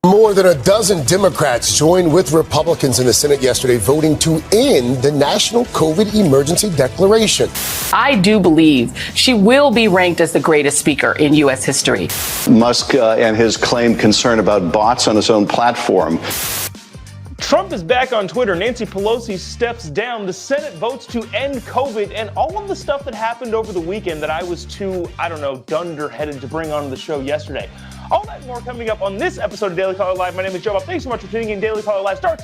More than a dozen Democrats joined with Republicans in the Senate yesterday voting to end the national COVID emergency declaration. I do believe she will be ranked as the greatest speaker in U.S. history. Musk and his claimed concern about bots on his own platform. Trump is back on Twitter. Nancy Pelosi steps down. The Senate votes to end COVID, and all of the stuff that happened over the weekend that I was too, dunderheaded to bring on the show yesterday. All that and more coming up on this episode of Daily Caller Live. My name is Jobob. Thanks so much for tuning in. Daily Caller Live starts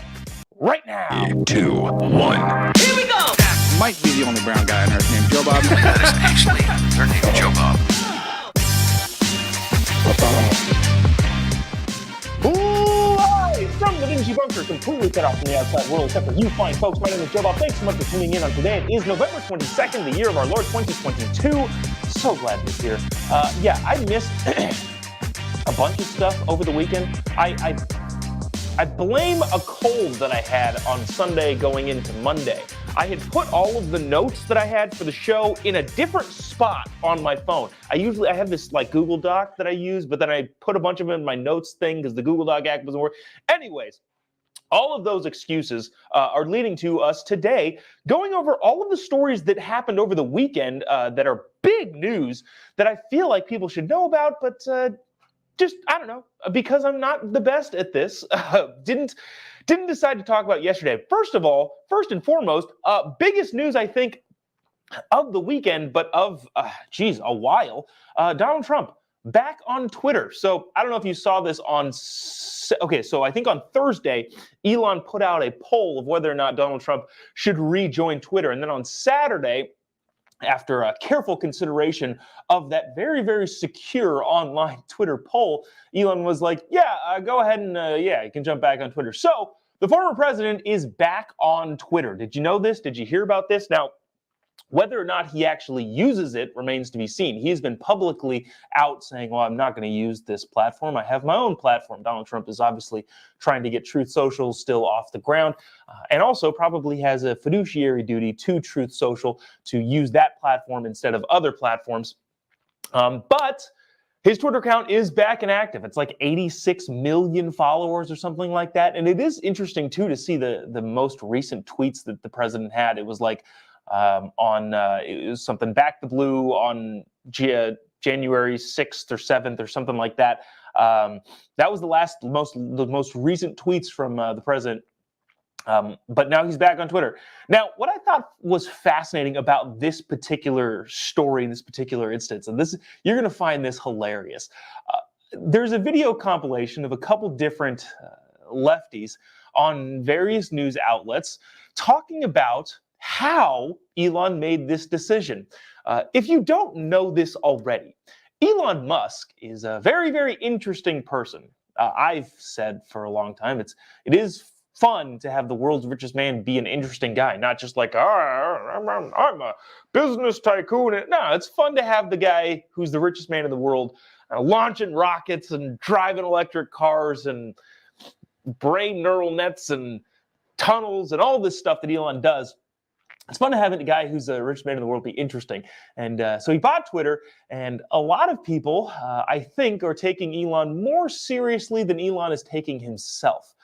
right now. 3, 2, 1. Here we go. Might be the only brown guy in Earth named Jobob. That is actually her name, Jobob. Live from the dingy bunker, completely cut off from the outside world, except for you fine folks. My name is Jobob. Thanks so much for tuning in on today. It is November 22nd, the year of our Lord 2022. So glad you're here. I missed a bunch of stuff over the weekend. I blame a cold that I had on Sunday going into Monday. I had put all of the notes that I had for the show in a different spot on my phone. I have this Google Doc that I use, but then I put a bunch of them in my notes thing because the Google Doc app doesn't work. Anyways, all of those excuses are leading to us today going over all of the stories that happened over the weekend that are big news that I feel like people should know about, but because I'm not the best at this, didn't decide to talk about yesterday. First and foremost, biggest news I think of the weekend, but of a while. Donald Trump back on Twitter. So I don't know if you saw this so I think on Thursday, Elon put out a poll of whether or not Donald Trump should rejoin Twitter, and then on Saturday, after a careful consideration of that very, very secure online Twitter poll, Elon was like, go ahead and, you can jump back on Twitter. So the former president is back on Twitter. Did you know this? Did you hear about this? Now, whether or not he actually uses it remains to be seen. He has been publicly out saying, well, I'm not going to use this platform. I have my own platform. Donald Trump is obviously trying to get Truth Social still off the ground, and also probably has a fiduciary duty to Truth Social to use that platform instead of other platforms. But his Twitter account is back and active. It's like 86 million followers or something like that. And it is interesting, too, to see the most recent tweets that the president had. It was like, it was something back the blue on January 6th or 7th or something like that. That was the most recent tweets from the president. But now he's back on Twitter. Now, what I thought was fascinating about this particular story, this particular instance, and you're going to find this hilarious. There's a video compilation of a couple different lefties on various news outlets talking about how Elon made this decision. If you don't know this already, Elon Musk is a very, very interesting person. I've said for a long time, it is fun to have the world's richest man be an interesting guy, not just like, I'm a business tycoon. No, it's fun to have the guy who's the richest man in the world launching rockets and driving electric cars and brain neural nets and tunnels and all this stuff that Elon does. It's fun to have a guy who's the richest man in the world be interesting. And so he bought Twitter, and a lot of people, I think, are taking Elon more seriously than Elon is taking himself.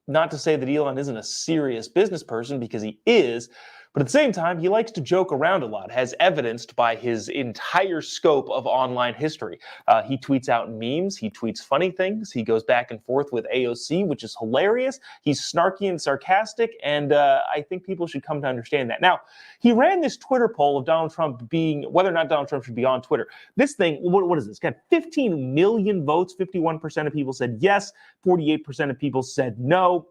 Not to say that Elon isn't a serious business person, because he is, but at the same time, he likes to joke around a lot, as evidenced by his entire scope of online history. He tweets out memes, he tweets funny things, he goes back and forth with AOC, which is hilarious. He's snarky and sarcastic, and I think people should come to understand that. Now, he ran this Twitter poll of Donald Trump whether or not Donald Trump should be on Twitter. This thing, what is this? It's got 15 million votes, 51% of people said yes, 48% of people said no.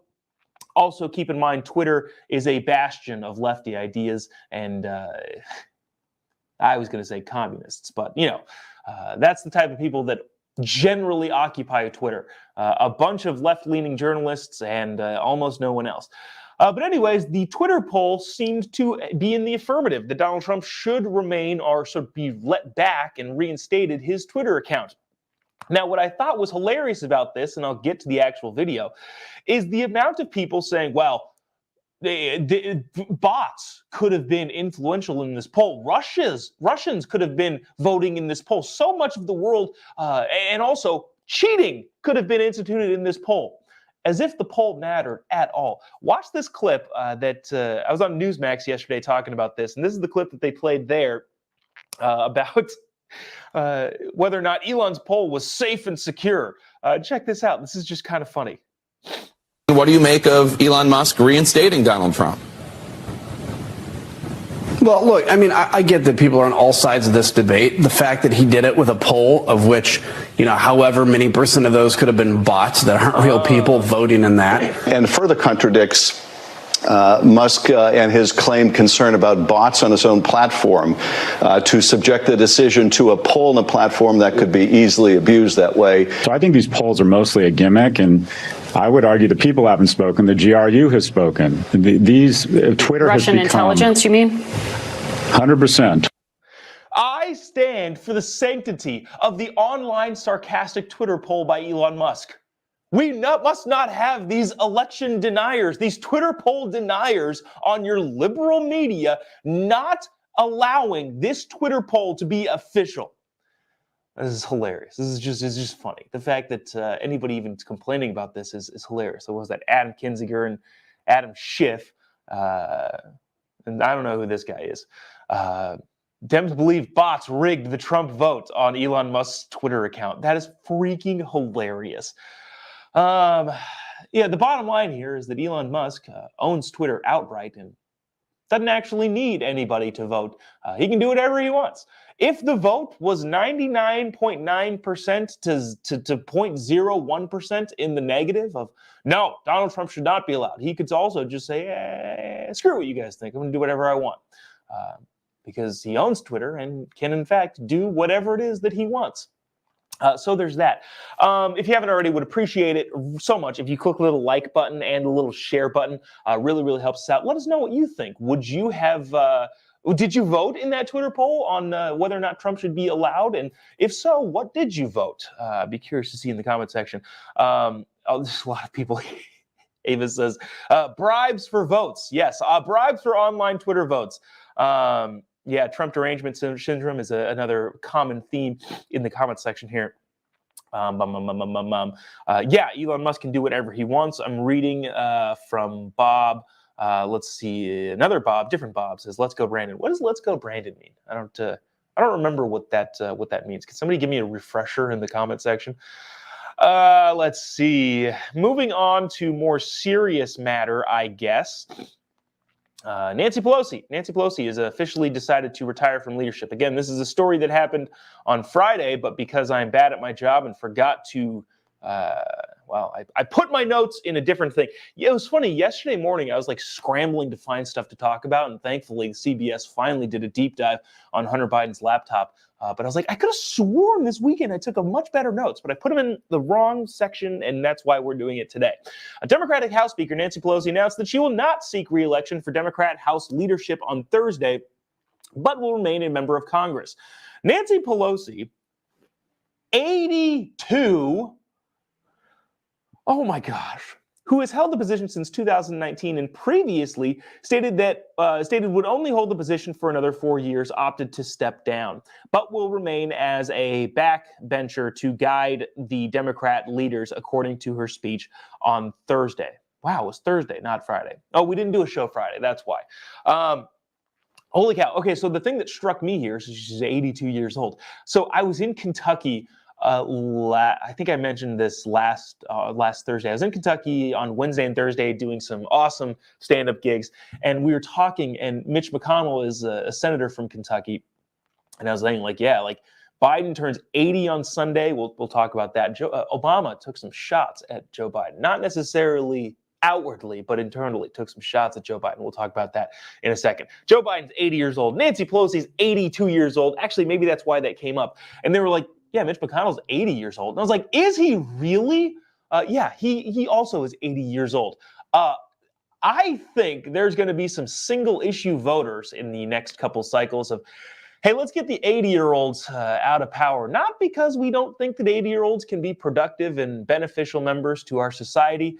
Also, keep in mind, Twitter is a bastion of lefty ideas, and I was going to say communists, but, that's the type of people that generally occupy Twitter. A bunch of left-leaning journalists and almost no one else. But anyways, the Twitter poll seemed to be in the affirmative, that Donald Trump should remain or should be let back and reinstated his Twitter account. Now, what I thought was hilarious about this, and I'll get to the actual video, is the amount of people saying, well, the bots could have been influential in this poll. Russians could have been voting in this poll. So much of the world, and also cheating could have been instituted in this poll, as if the poll mattered at all. Watch this clip that I was on Newsmax yesterday talking about this, and this is the clip that they played there about whether or not Elon's poll was safe and secure. Check this out. This is just kind of funny. What do you make of Elon Musk reinstating Donald Trump? Well, look, I mean, I get that people are on all sides of this debate. The fact that he did it with a poll of which, however many percent of those could have been bots that aren't real people voting in that. And further contradicts Musk and his claimed concern about bots on his own platform to subject the decision to a poll on the platform that could be easily abused that way. So I think these polls are mostly a gimmick, and I would argue the people haven't spoken. The GRU has spoken. Twitter Russian has become intelligence, you mean? 100%. I stand for the sanctity of the online sarcastic Twitter poll by Elon Musk. We must not have these election deniers, these Twitter poll deniers on your liberal media not allowing this Twitter poll to be official. This is hilarious. It's just funny. The fact that anybody even complaining about this is hilarious. So was that Adam Kinzinger and Adam Schiff, and I don't know who this guy is. Dems believe bots rigged the Trump vote on Elon Musk's Twitter account. That is freaking hilarious. The bottom line here is that Elon Musk owns Twitter outright and doesn't actually need anybody to vote. He can do whatever he wants. If the vote was 99.9% to 0.01% in the negative of, no, Donald Trump should not be allowed, he could also just say, screw what you guys think. I'm going to do whatever I want. Because he owns Twitter and can, in fact, do whatever it is that he wants. So there's that. If you haven't already, would appreciate it so much if you click the little like button and the little share button. Really, really helps us out. Let us know what you think. Would you have... did you vote in that Twitter poll on whether or not Trump should be allowed? And if so, what did you vote? I'd be curious to see in the comment section. There's a lot of people. Ava says, bribes for votes. Yes, bribes for online Twitter votes. Trump derangement syndrome is another common theme in the comment section here. Elon Musk can do whatever he wants. I'm reading from Bob. Let's see, another Bob, different Bob says, "Let's go, Brandon." What does "Let's go, Brandon" mean? I don't remember what that means. Can somebody give me a refresher in the comment section? Let's see. Moving on to more serious matter, I guess. Nancy Pelosi has officially decided to retire from leadership. Again, this is a story that happened on Friday, but because I'm bad at my job and forgot to, I put my notes in a different thing. Yeah, it was funny. Yesterday morning, I was like scrambling to find stuff to talk about, and thankfully, CBS finally did a deep dive on Hunter Biden's laptop. But I was like, I could have sworn this weekend I took a much better notes, but I put them in the wrong section, and that's why we're doing it today. A Democratic House Speaker, Nancy Pelosi, announced that she will not seek re-election for Democrat House leadership on Thursday, but will remain a member of Congress. Nancy Pelosi, 82, oh my gosh, who has held the position since 2019 and previously stated would only hold the position for another 4 years, opted to step down, but will remain as a backbencher to guide the Democrat leaders, according to her speech on Thursday. Wow, it was Thursday, not Friday. Oh, we didn't do a show Friday. That's why. Holy cow. Okay, so the thing that struck me here is she's 82 years old. So I was in Kentucky. I think I mentioned this last Thursday. I was in Kentucky on Wednesday and Thursday doing some awesome stand-up gigs, and we were talking, and Mitch McConnell is a senator from Kentucky, and I was saying, Biden turns 80 on Sunday. We'll talk about that. Obama took some shots at Joe Biden, not necessarily outwardly, but internally took some shots at Joe Biden. We'll talk about that in a second. Joe Biden's 80 years old. Nancy Pelosi's 82 years old. Actually, maybe that's why that came up. And they were like, yeah, Mitch McConnell's 80 years old. And I was like, is he really? He also is 80 years old. I think there's going to be some single issue voters in the next couple cycles of, hey, let's get the 80-year-olds out of power. Not because we don't think that 80-year-olds can be productive and beneficial members to our society,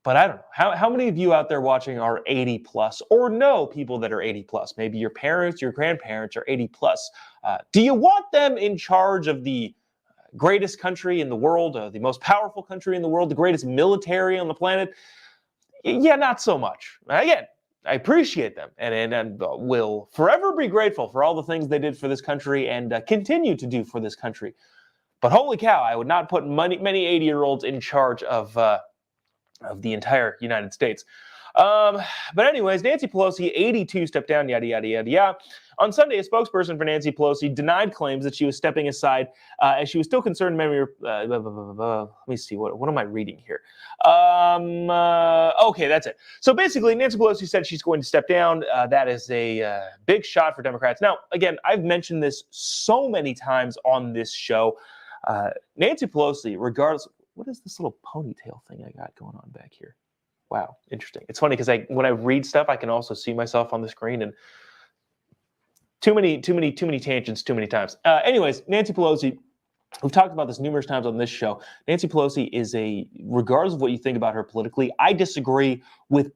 but I don't know. How many of you out there watching are 80 plus or know people that are 80 plus? Maybe your parents, your grandparents are 80 plus. Do you want them in charge of the greatest country in the world, the most powerful country in the world, the greatest military on the planet. Yeah, not so much. Again, I appreciate them and will forever be grateful for all the things they did for this country and continue to do for this country. But holy cow, I would not put many 80-year-olds in charge of the entire United States. But anyways, Nancy Pelosi, 82, stepped down, yada, yada, yada, yada. On Sunday, a spokesperson for Nancy Pelosi denied claims that she was stepping aside as she was still concerned. Let me see, what am I reading here? Okay, that's it. So basically, Nancy Pelosi said she's going to step down. That is a big shot for Democrats. Now, again, I've mentioned this so many times on this show. Nancy Pelosi, regardless, what is this little ponytail thing I got going on back here? Wow, interesting. It's funny because when I read stuff, I can also see myself on the screen, and too many tangents, too many times. Anyways, Nancy Pelosi, we've talked about this numerous times on this show. Nancy Pelosi is regardless of what you think about her politically, I disagree with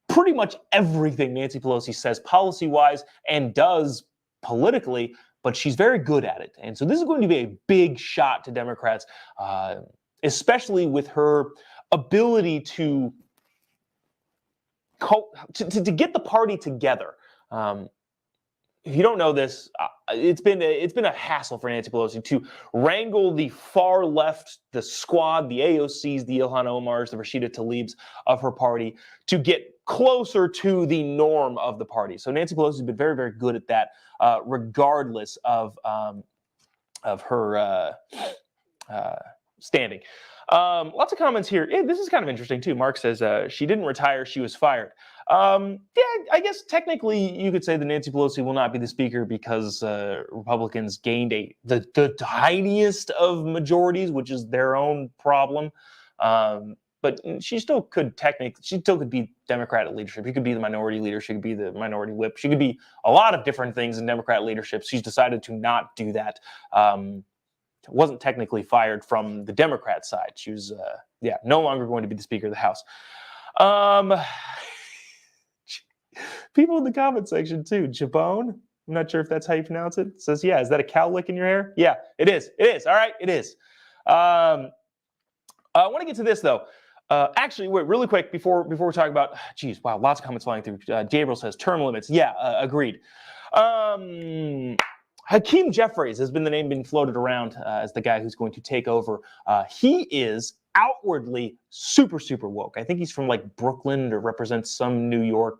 pretty much everything Nancy Pelosi says policy-wise and does politically, but she's very good at it. And so this is going to be a big shot to Democrats, especially with her ability to get the party together. If you don't know this, it's been a hassle for Nancy Pelosi to wrangle the far left, the squad, the AOCs, the Ilhan Omars, the Rashida Tlaibs of her party to get closer to the norm of the party. So Nancy Pelosi has been very, very good at that, regardless of her standing. Lots of comments here. This is kind of interesting too. Mark says she didn't retire, she was fired. Yeah, I guess technically you could say that Nancy Pelosi will not be the speaker because Republicans gained the tiniest of majorities, which is their own problem. But she still could be Democratic leadership. She could be the minority leader. She could be the minority whip. She could be a lot of different things in Democrat leadership. She's decided to not do that. Wasn't technically fired from the Democrat side. She was, no longer going to be the Speaker of the House. People in the comment section too. Jabone, I'm not sure if that's how you pronounce it. Says, yeah, is that a cow lick in your hair? Yeah, it is. It is. All right, it is. I want to get to this though. Actually, wait, really quick before we talk about, wow, lots of comments flying through. Gabriel says term limits. Yeah, agreed. Hakeem Jeffries has been the name being floated around as the guy who's going to take over. He is outwardly super, super woke. I think he's from like Brooklyn or represents some New York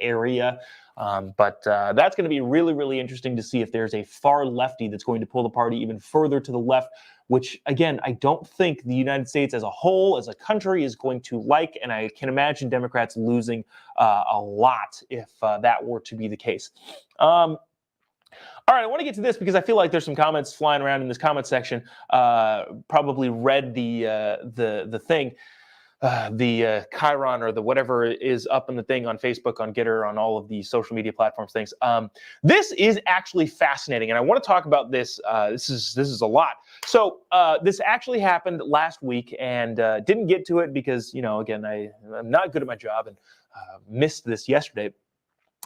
area. But that's going to be really, really interesting to see if there's a far lefty that's going to pull the party even further to the left, which, again, I don't think the United States as a whole, as a country, is going to like. And I can imagine Democrats losing a lot if that were to be the case. All right, I want to get to this because I feel like there's some comments flying around in this comment section. Probably read the thing, the Chiron or the whatever is up in the thing on Facebook, on Getter, on all of the social media platforms things. This is actually fascinating, and I want to talk about this. This is a lot. So this actually happened last week, and didn't get to it because, again, I'm not good at my job and missed this yesterday.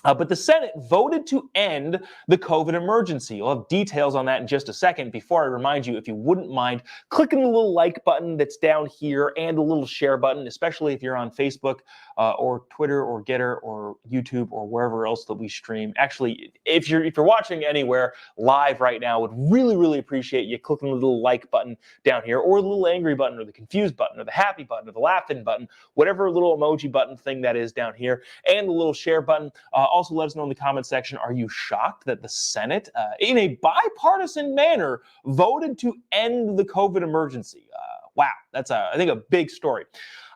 But the Senate voted to end the COVID emergency. We'll have details on that in just a second. Before I remind you, if you wouldn't mind clicking the little like button that's down here and the little share button, especially if you're on Facebook or Twitter or Getter or YouTube or wherever else that we stream. Actually, if you're watching anywhere live right now, would really, really appreciate you clicking the little like button down here, or the little angry button, or the confused button, or the happy button, or the laughing button, whatever little emoji button thing that is down here, and the little share button. Also, let us know in the comment section, are you shocked that the Senate, in a bipartisan manner, voted to end the COVID emergency? Wow, that's, I think, a big story.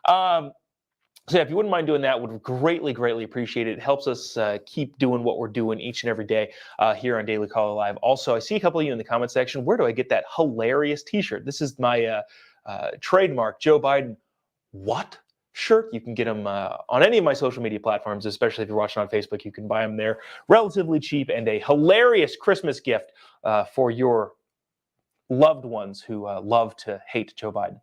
So if you wouldn't mind doing that, would greatly, greatly appreciate it. It helps us keep doing what we're doing each and every day here on Daily Caller Live. Also, I see a couple of you in the comment section. Where do I get that hilarious t-shirt? This is my trademark Joe Biden what shirt. You can get them on any of my social media platforms, especially if you're watching on Facebook. You can buy them there relatively cheap, and a hilarious Christmas gift for your loved ones who love to hate Joe Biden.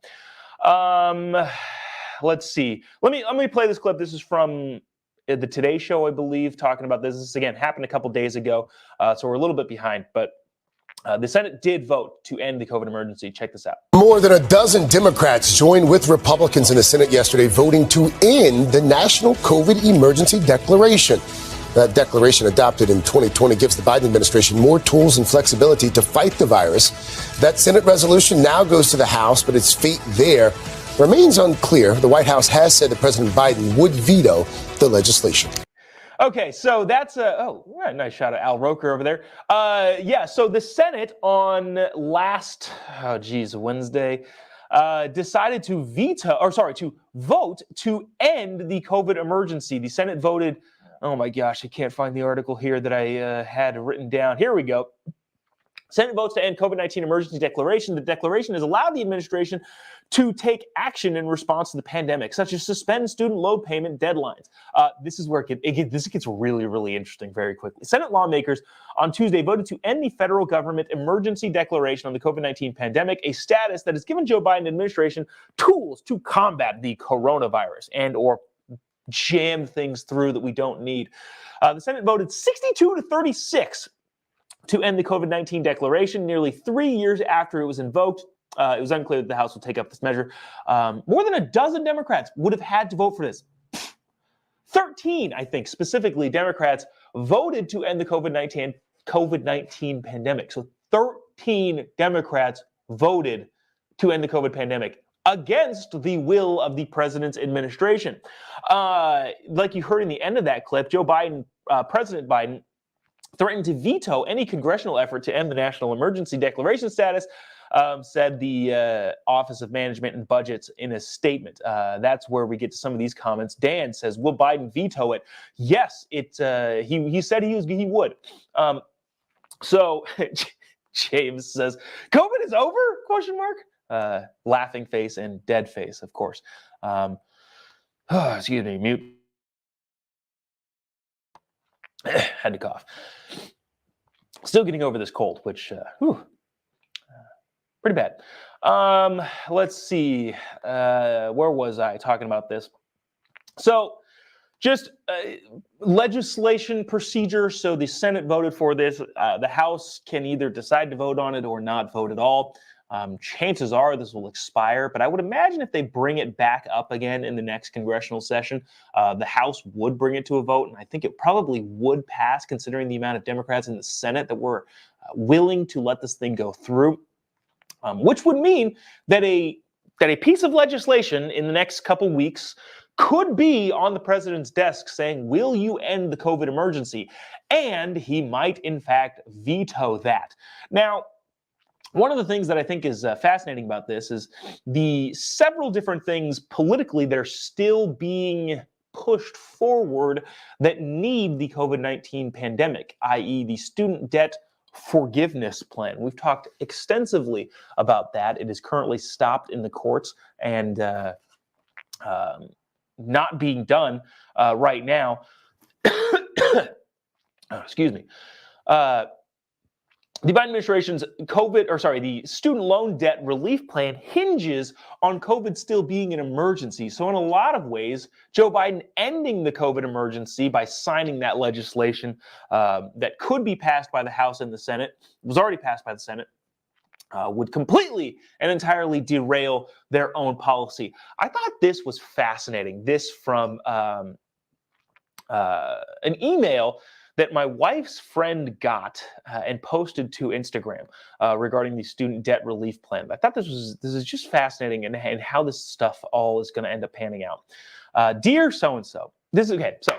Let's see. Let me play this clip. This is from the Today Show, I believe, talking about this. This, again, happened a couple days ago, so we're a little bit behind. But The Senate did vote to end the COVID emergency. Check this out. More than a dozen Democrats joined with Republicans in the Senate yesterday voting to end the national COVID emergency declaration. That declaration, adopted in 2020, gives the Biden administration more tools and flexibility to fight the virus. That Senate resolution now goes to the House, but its fate there remains unclear. The White House has said that President Biden would veto the legislation. Okay, so that's nice shot of Al Roker over there. So the Senate on Wednesday, decided to vote to end the COVID emergency. The Senate voted, oh my gosh, I can't find the article here that I had written down. Here we go. Senate votes to end COVID-19 emergency declaration. The declaration has allowed the administration to take action in response to the pandemic, such as suspend student loan payment deadlines. This is where this gets really, really interesting very quickly. Senate lawmakers on Tuesday voted to end the federal government emergency declaration on the COVID-19 pandemic, a status that has given Joe Biden administration tools to combat the coronavirus and or jam things through that we don't need. The Senate voted 62 to 36 to end the COVID-19 declaration nearly 3 years after it was invoked. It was unclear that the House would take up this measure. More than a dozen Democrats would have had to vote for this. 13, I think, specifically Democrats voted to end the COVID-19 pandemic. So 13 Democrats voted to end the COVID pandemic against the will of the president's administration. Like you heard in the end of that clip, President Biden threatened to veto any congressional effort to end the national emergency declaration status, said the Office of Management and Budgets in a statement. That's where we get to some of these comments. Dan says, will Biden veto it? Yes, he said he would. So James says, COVID is over? Question mark. Laughing face and dead face, of course. Excuse me, mute. Had to cough. Still getting over this cold, which, pretty bad. Let's see. Where was I talking about this? So, just legislation procedure. So the Senate voted for this. The House can either decide to vote on it or not vote at all. Chances are this will expire, but I would imagine if they bring it back up again in the next congressional session, the House would bring it to a vote, and I think it probably would pass considering the amount of Democrats in the Senate that were willing to let this thing go through, which would mean that a piece of legislation in the next couple weeks could be on the president's desk saying, will you end the COVID emergency? And he might, in fact, veto that. Now, one of the things that I think is fascinating about this is the several different things politically that are still being pushed forward that need the COVID-19 pandemic, i.e. the student debt forgiveness plan. We've talked extensively about that. It is currently stopped in the courts and not being done right now. Excuse me. The Biden administration's the student loan debt relief plan hinges on COVID still being an emergency. So in a lot of ways, Joe Biden ending the COVID emergency by signing that legislation that could be passed by the House and the Senate, was already passed by the Senate, would completely and entirely derail their own policy. I thought this was fascinating. This from an email that my wife's friend got and posted to Instagram regarding the student debt relief plan. I thought this is just fascinating and how this stuff all is going to end up panning out. Dear so-and-so, this is okay. So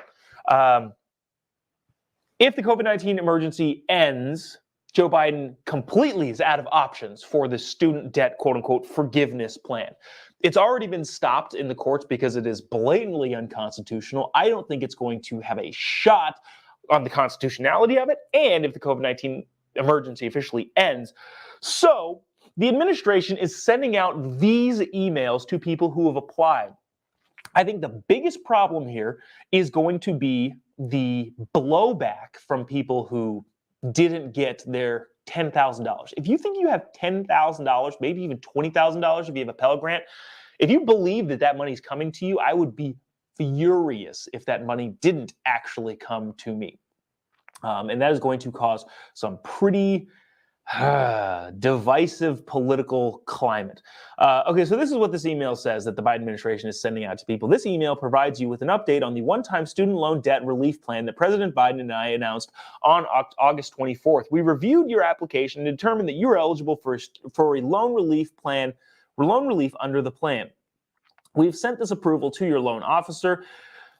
if the COVID-19 emergency ends, Joe Biden completely is out of options for the student debt, quote unquote, forgiveness plan. It's already been stopped in the courts because it is blatantly unconstitutional. I don't think it's going to have a shot on the constitutionality of it, and if the COVID-19 emergency officially ends. So the administration is sending out these emails to people who have applied. I think the biggest problem here is going to be the blowback from people who didn't get their $10,000. If you think you have $10,000, maybe even $20,000 if you have a Pell Grant, if you believe that money is coming to you, I would be furious if that money didn't actually come to me. And that is going to cause some pretty Divisive political climate. Okay, so this is what this email says that the Biden administration is sending out to people. This email provides you with an update on the one-time student loan debt relief plan that President Biden and I announced on August 24th. We reviewed your application and determined that you are eligible for a loan relief under the plan. We've sent this approval to your loan officer.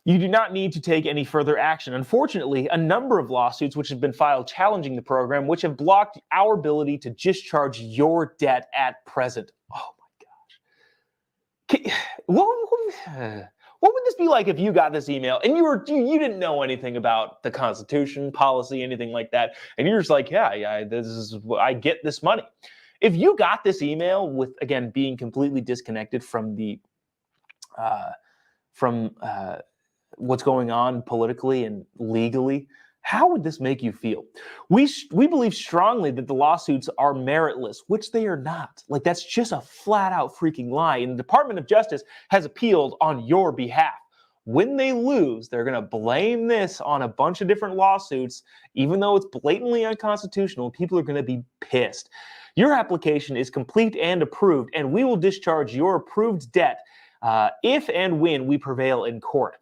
You do not need to take any further action. Unfortunately, a number of lawsuits which have been filed challenging the program, which have blocked our ability to discharge your debt at present. Oh my gosh. What would this be like if you got this email and you didn't know anything about the Constitution, policy, anything like that, and you're just like, yeah, I get this money. If you got this email with, again, being completely disconnected from what's going on politically and legally, how would this make you feel? We believe strongly that the lawsuits are meritless, which they are not. Like, that's just a flat out freaking lie. And the Department of Justice has appealed on your behalf. When they lose, they're going to blame this on a bunch of different lawsuits, even though it's blatantly unconstitutional. People are going to be pissed. Your application is complete and approved, and we will discharge your approved debt if and when we prevail in court.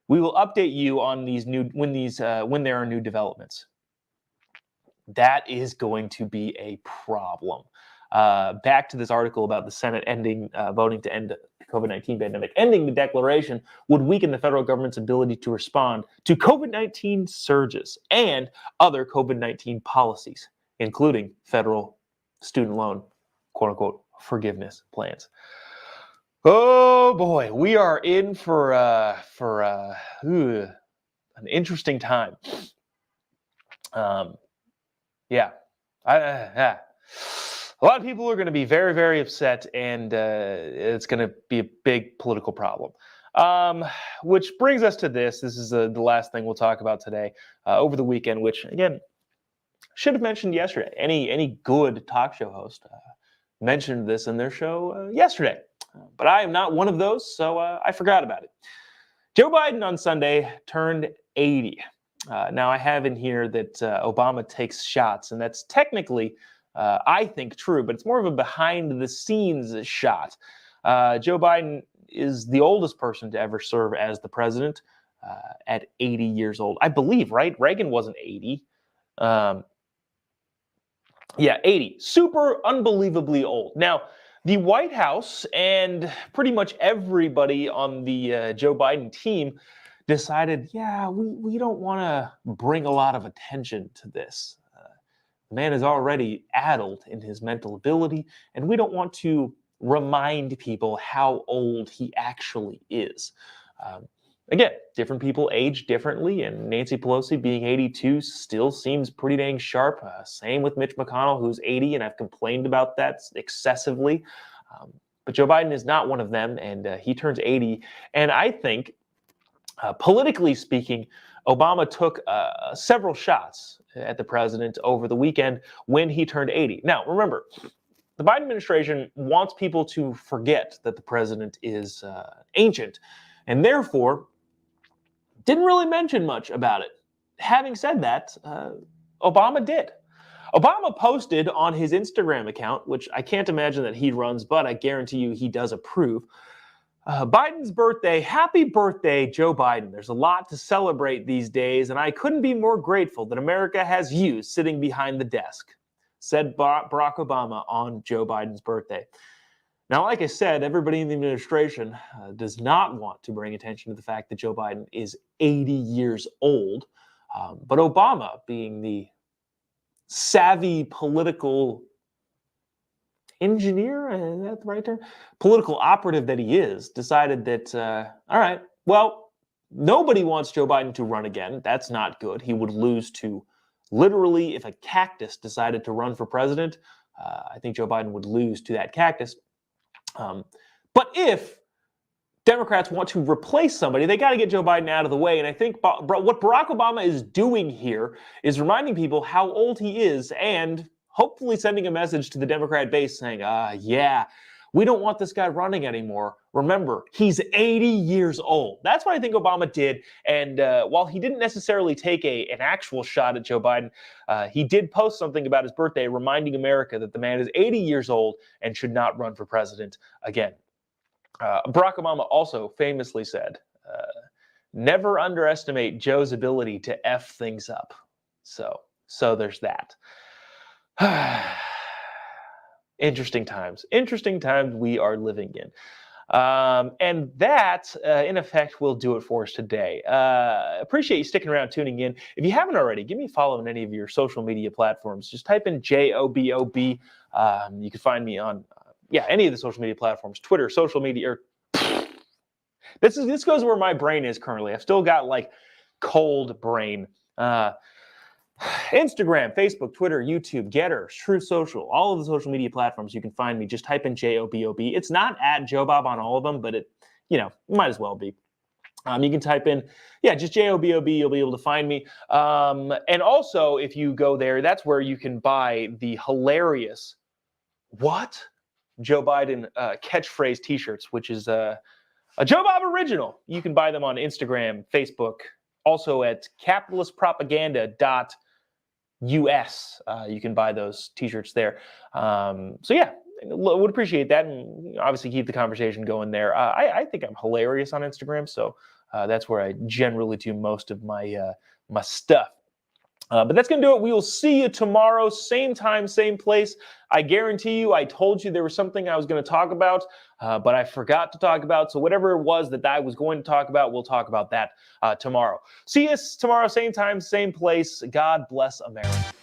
We will update you on when there are new developments. That is going to be a problem. Back to this article about the Senate voting to end the COVID-19 pandemic. Ending the declaration would weaken the federal government's ability to respond to COVID-19 surges and other COVID-19 policies, including federal student loan, quote unquote, forgiveness plans. Oh boy, we are in for an interesting time. A lot of people are going to be very, very upset, and it's going to be a big political problem. Which brings us to this. This is the last thing we'll talk about today. Over the weekend, which again should have mentioned yesterday. Any good talk show host mentioned this in their show yesterday. But I am not one of those, so I forgot about it. Joe Biden on Sunday turned 80. Now, I have in here that Obama takes shots, and that's technically, I think, true, but it's more of a behind-the-scenes shot. Joe Biden is the oldest person to ever serve as the president at 80 years old. I believe, right? Reagan wasn't 80. 80. Super unbelievably old. Now, the White House and pretty much everybody on the Joe Biden team decided, we don't want to bring a lot of attention to this. The man is already addled in his mental ability, and we don't want to remind people how old he actually is. Again, different people age differently, and Nancy Pelosi being 82 still seems pretty dang sharp. Same with Mitch McConnell, who's 80, and I've complained about that excessively. But Joe Biden is not one of them, and he turns 80. And I think, politically speaking, Obama took several shots at the president over the weekend when he turned 80. Now, remember, the Biden administration wants people to forget that the president is ancient, and therefore didn't really mention much about it. Having said that, Obama did. Obama posted on his Instagram account, which I can't imagine that he runs, but I guarantee you he does approve. Biden's birthday. Happy birthday, Joe Biden. There's a lot to celebrate these days, and I couldn't be more grateful that America has you sitting behind the desk, said Barack Obama on Joe Biden's birthday. Now, like I said, everybody in the administration does not want to bring attention to the fact that Joe Biden is 80 years old. But Obama, being the savvy political engineer, is that the right term? Political operative that he is, decided that, all right, well, nobody wants Joe Biden to run again. That's not good. He would lose to, literally, if a cactus decided to run for president, I think Joe Biden would lose to that cactus. But if Democrats want to replace somebody, they got to get Joe Biden out of the way. And I think what Barack Obama is doing here is reminding people how old he is and hopefully sending a message to the Democrat base saying, We don't want this guy running anymore. Remember, he's 80 years old. That's what I think Obama did. And while he didn't necessarily take an actual shot at Joe Biden, he did post something about his birthday reminding America that the man is 80 years old and should not run for president again. Barack Obama also famously said, never underestimate Joe's ability to F things up. So there's that. Interesting times we are living in. And that, in effect, will do it for us today. Appreciate you sticking around, tuning in. If you haven't already, give me a follow on any of your social media platforms. Just type in JOBOB. You can find me on, any of the social media platforms, Twitter, social media, or this goes where my brain is currently. I've still got like cold brain. Instagram, Facebook, Twitter, YouTube, Getter, True Social, all of the social media platforms, you can find me. Just type in JOBOB. It's not at Jobob on all of them, but it, might as well be. You can type in, just JOBOB. You'll be able to find me. And also, if you go there, that's where you can buy the hilarious Joe Biden catchphrase T-shirts, which is a Jobob original. You can buy them on Instagram, Facebook, also at capitalistpropaganda.us. You can buy those T-shirts there. Would appreciate that, and obviously keep the conversation going there. I think I'm hilarious on Instagram, so that's where I generally do most of my my stuff. But that's going to do it. We will see you tomorrow, same time, same place. I guarantee you, I told you there was something I was going to talk about, but I forgot to talk about. So whatever it was that I was going to talk about, we'll talk about that tomorrow. See you tomorrow, same time, same place. God bless America.